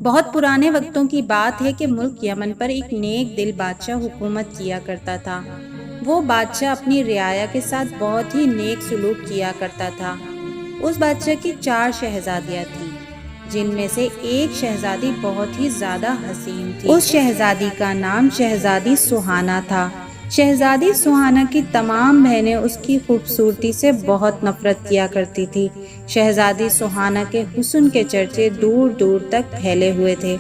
بہت پرانے وقتوں کی بات ہے کہ ملک یمن پر ایک نیک دل بادشاہ حکومت کیا کرتا تھا۔ وہ بادشاہ اپنی رعایا کے ساتھ بہت ہی نیک سلوک کیا کرتا تھا۔ اس بادشاہ کی 4 شہزادیاں تھیں، جن میں سے ایک شہزادی بہت ہی زیادہ حسین تھی۔ اس شہزادی کا نام شہزادی سہانا تھا۔ شہزادی سہانا کی تمام بہنیں اس کی خوبصورتی سے بہت نفرت کیا کرتی تھی۔ شہزادی سہانا کے حسن کے چرچے دور دور تک پھیلے ہوئے تھے۔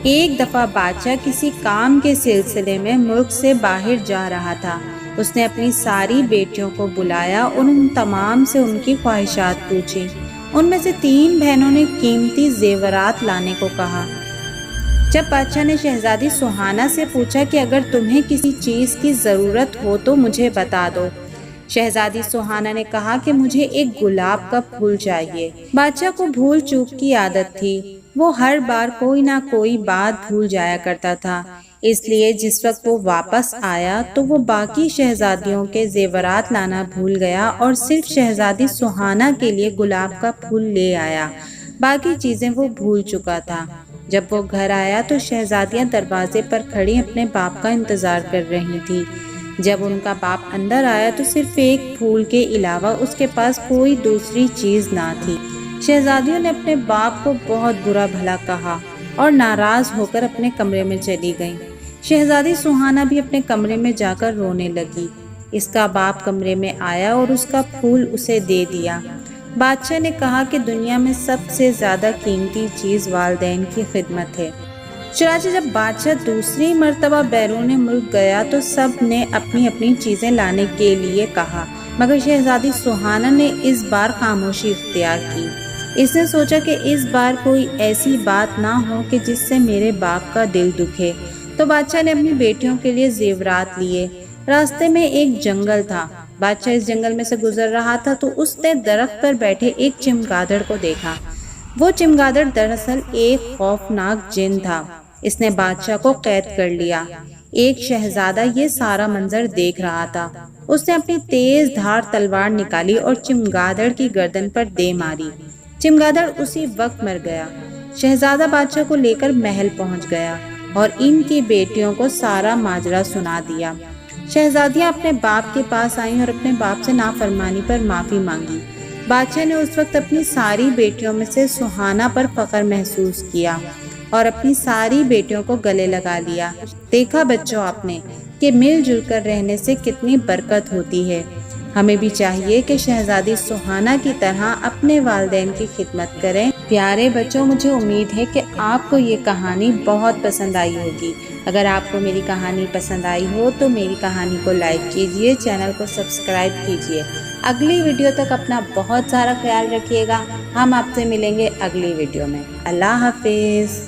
ایک دفعہ بادشاہ کسی کام کے سلسلے میں ملک سے باہر جا رہا تھا۔ اس نے اپنی ساری بیٹیوں کو بلایا اور ان تمام سے ان کی خواہشات پوچھی۔ ان میں سے 3 بہنوں نے قیمتی زیورات لانے کو کہا۔ جب بادشاہ نے شہزادی سہانا سے پوچھا کہ اگر تمہیں کسی چیز کی ضرورت ہو تو مجھے بتا دو، شہزادی سہانا نے کہا کہ مجھے ایک گلاب کا پھول چاہیے۔ بادشاہ کو بھول چوک کی عادت تھی، وہ ہر بار کوئی نہ کوئی بات بھول جایا کرتا تھا، اس لیے جس وقت وہ واپس آیا تو وہ باقی شہزادیوں کے زیورات لانا بھول گیا اور صرف شہزادی سہانا کے لیے گلاب کا پھول لے آیا، باقی چیزیں وہ بھول چکا تھا۔ جب وہ گھر آیا تو شہزادیاں دروازے پر کھڑی اپنے باپ کا انتظار کر رہی تھی۔ جب ان کا باپ اندر آیا تو صرف ایک پھول کے علاوہ اس کے پاس کوئی دوسری چیز نہ تھی۔ شہزادیوں نے اپنے باپ کو بہت برا بھلا کہا اور ناراض ہو کر اپنے کمرے میں چلی گئیں۔ شہزادی سہانا بھی اپنے کمرے میں جا کر رونے لگی۔ اس کا باپ کمرے میں آیا اور اس کا پھول اسے دے دیا۔ بادشاہ نے کہا کہ دنیا میں سب سے زیادہ قیمتی چیز والدین کی خدمت ہے۔ چنانچہ جب بادشاہ دوسری مرتبہ بیرون ملک گیا تو سب نے اپنی اپنی چیزیں لانے کے لیے کہا، مگر شہزادی سہانا نے اس بار خاموشی اختیار کی۔ اس نے سوچا کہ اس بار کوئی ایسی بات نہ ہو کہ جس سے میرے باپ کا دل دکھے، تو بادشاہ نے اپنی بیٹیوں کے لیے زیورات لیے۔ راستے میں ایک جنگل تھا۔ بادشاہ اس جنگل میں سے گزر رہا تھا تو اس نے درخت پر بیٹھے ایک چمگادڑ کو دیکھا۔ وہ چمگادڑ دراصل ایک خوفناک جن تھا۔ اس نے بادشاہ کو قید کر لیا۔ ایک شہزادہ یہ سارا منظر دیکھ رہا تھا۔ اس نے اپنی تیز دھار تلوار نکالی اور چمگادڑ کی گردن پر دے ماری۔ چمگادڑ اسی وقت مر گیا۔ شہزادہ بادشاہ کو لے کر محل پہنچ گیا اور ان کی بیٹیوں کو سارا ماجرا سنا دیا۔ شہزادیاں اپنے باپ کے پاس آئیں اور اپنے باپ سے نافرمانی پر معافی مانگی۔ بادشاہ نے اس وقت اپنی ساری بیٹیوں میں سے سہانا پر فخر محسوس کیا اور اپنی ساری بیٹیوں کو گلے لگا لیا۔ دیکھا بچوں آپ نے کہ مل جل کر رہنے سے کتنی برکت ہوتی ہے۔ ہمیں بھی چاہیے کہ شہزادی سہانا کی طرح اپنے والدین کی خدمت کریں۔ پیارے بچوں، مجھے امید ہے کہ آپ کو یہ کہانی بہت پسند آئی ہوگی۔ اگر آپ کو میری کہانی پسند آئی ہو تو میری کہانی کو لائک کیجیے، چینل کو سبسکرائب کیجیے۔ اگلی ویڈیو تک اپنا بہت سارا خیال رکھیے گا۔ ہم آپ سے ملیں گے اگلی ویڈیو میں۔ اللہ حافظ۔